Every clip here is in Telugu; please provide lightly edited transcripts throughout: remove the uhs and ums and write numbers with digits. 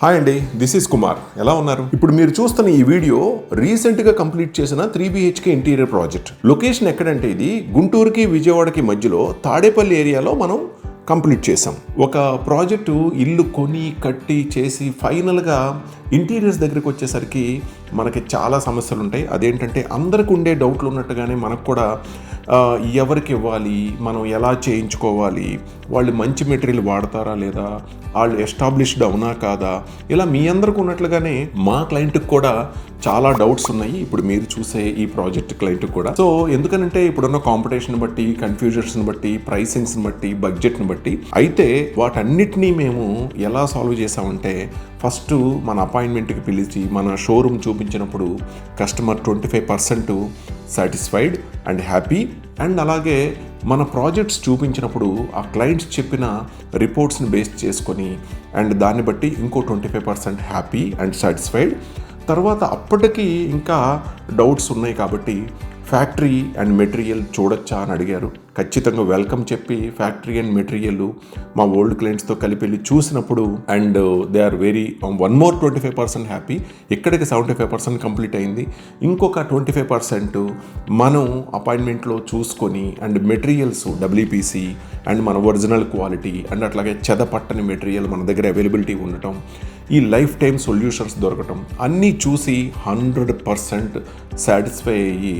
హాయ్ అండి, దిస్ ఈస్ కుమార్. ఎలా ఉన్నారు? ఇప్పుడు మీరు చూస్తున్న ఈ వీడియో రీసెంట్గా కంప్లీట్ చేసిన 3BHK ఇంటీరియర్ ప్రాజెక్ట్. లొకేషన్ ఎక్కడంటే ఇది గుంటూరుకి విజయవాడకి మధ్యలో తాడేపల్లి ఏరియాలో మనం కంప్లీట్ చేసాం. ఒక ప్రాజెక్టు ఇల్లు కొని కట్టి చేసి ఫైనల్గా ఇంటీరియర్స్ దగ్గరికి వచ్చేసరికి మనకి చాలా సమస్యలు ఉంటాయి. అదేంటంటే అందరికి ఉండే డౌట్లు ఉన్నట్టుగానే మనకు కూడా ఎవరికి ఇవ్వాలి, మనం ఎలా చేయించుకోవాలి, వాళ్ళు మంచి మెటీరియల్ వాడతారా లేదా, వాళ్ళు ఎస్టాబ్లిష్డ్ అవునా కాదా, ఇలా మీ అందరికి ఉన్నట్లుగానే మా క్లయింట్కి కూడా చాలా డౌట్స్ ఉన్నాయి. ఇప్పుడు మీరు చూసే ఈ ప్రాజెక్ట్ క్లయింట్కి కూడా. సో ఎందుకనంటే ఇప్పుడున్న కాంపిటీషన్ బట్టి, కన్ఫ్యూజన్స్ని బట్టి, ప్రైసింగ్స్ని బట్టి, బడ్జెట్ని బట్టి అయితే వాటన్నిటినీ మేము ఎలా సాల్వ్ చేసామంటే, ఫస్ట్ మన అపాయింట్మెంట్కి పిలిచి మన షోరూమ్ చూపించినప్పుడు customer 25% satisfied and happy, and అలాగే మన ప్రాజెక్ట్స్ చూపించినప్పుడు ఆ క్లయింట్స్ చెప్పిన రిపోర్ట్స్ని బేస్ చేసుకొని అండ్ దాన్ని బట్టి ఇంకో 25% హ్యాపీ అండ్ సాటిస్ఫైడ్. తర్వాత అప్పటికి ఇంకా డౌట్స్ ఉన్నాయి కాబట్టి ఫ్యాక్టరీ అండ్ మెటీరియల్ చూడొచ్చా అని అడిగారు. ఖచ్చితంగా వెల్కమ్ చెప్పి ఫ్యాక్టరీ అండ్ మెటీరియల్ మా ఓల్డ్ క్లయింట్స్తో కలిపి వెళ్ళి చూసినప్పుడు and they are very 25% happy. ఇక్కడికి 75% కంప్లీట్ అయింది. ఇంకొక 25% మనం అపాయింట్మెంట్లో చూసుకొని అండ్ మెటీరియల్స్ WPC అండ్ మన ఒరిజినల్ క్వాలిటీ అండ్ అట్లాగే చెదపట్టని మెటీరియల్ మన దగ్గర అవైలబిలిటీ ఉండటం, ఈ లైఫ్ టైం సొల్యూషన్స్ దొరకటం అన్నీ చూసి 100% సాటిస్ఫై అయ్యి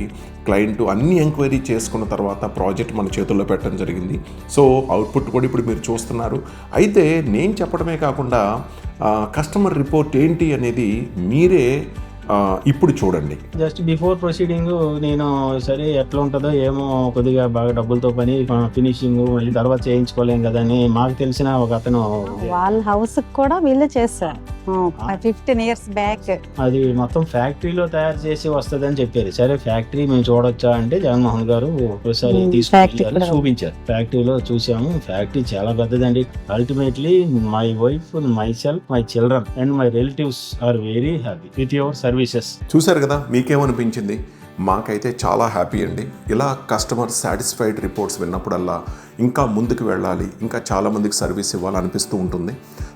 క్లయింట్ అన్ని ఎంక్వైరీ చేసుకున్న తర్వాత ప్రాజెక్ట్ మన చేతుల్లో పెట్టడం జరిగింది. సో అవుట్పుట్ కూడా ఇప్పుడు మీరు చూస్తున్నారు. అయితే నేను చెప్పడమే కాకుండా కస్టమర్ రిపోర్ట్ ఏంటి అనేది మీరే ఇప్పుడు చూడండి. జస్ట్ బిఫోర్ ప్రొసీడింగ్ నేను సరే ఎట్లా ఉంటుందో ఏమో, కొద్దిగా బాగా డబ్బులతో పని ఫినిషింగ్ మళ్ళీ తర్వాత చేయించుకోలేం కదా అని మాకు తెలిసిన ఒక అతను వాళ్ళ హౌస్ కూడా వీళ్ళే చేస్తారు 15 years బ్యాక్. అది మొత్తం ఫ్యాక్టరీలో తయారు చేసి వస్తుంది అని చెప్పారు. సరే ఫ్యాక్టరీ మేము చూడొచ్చా అంటే జగన్మోహన్ గారు ఒకసారి తీసుకుని చూపించారు. ఫ్యాక్టరీలో చూసాము. ఫ్యాక్టరీ చాలా పెద్దదండి. Ultimately my wife, myself, my children and my relatives are very happy with your services. చూశారు కదా, మీకేమనిపించింది? మాకైతే చాలా హ్యాపీ అండి. ఇలా కస్టమర్ సాటిస్ఫైడ్ రిపోర్ట్స్ విన్నప్పుడల్లా ఇంకా ముందుకు వెళ్ళాలి, ఇంకా చాలామందికి సర్వీస్ ఇవ్వాలనిపిస్తూ ఉంటుంది.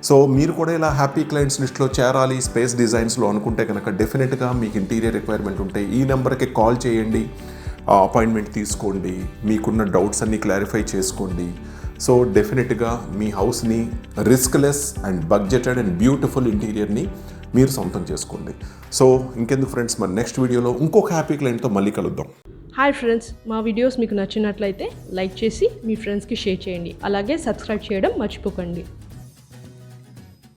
సో మీరు కూడా ఇలా హ్యాపీ క్లయింట్స్ లిస్ట్లో చేరాలి స్పేస్ డిజైన్స్లో అనుకుంటే కనుక డెఫినెట్గా మీకు ఇంటీరియర్ రిక్వైర్మెంట్ ఉంటే ఈ నెంబర్కి కాల్ చేయండి, అపాయింట్మెంట్ తీసుకోండి, మీకున్న డౌట్స్ అన్నీ క్లారిఫై చేసుకోండి. సో డెఫినెట్గా మీ హౌస్ని riskless and budgeted and beautiful ఇంటీరియర్ని మీరు సొంతం చేసుకోండి. సో ఇంకెందుకు ఫ్రెండ్స్, మరి నెక్స్ట్ వీడియోలో ఇంకొక హ్యాపీ క్లయింట్తో మళ్ళీ కలుద్దాం. హాయ్ ఫ్రెండ్స్, మా వీడియోస్ మీకు నచ్చినట్లయితే లైక్ చేసి మీ ఫ్రెండ్స్కి షేర్ చేయండి. అలాగే సబ్స్క్రైబ్ చేయడం మర్చిపోకండి.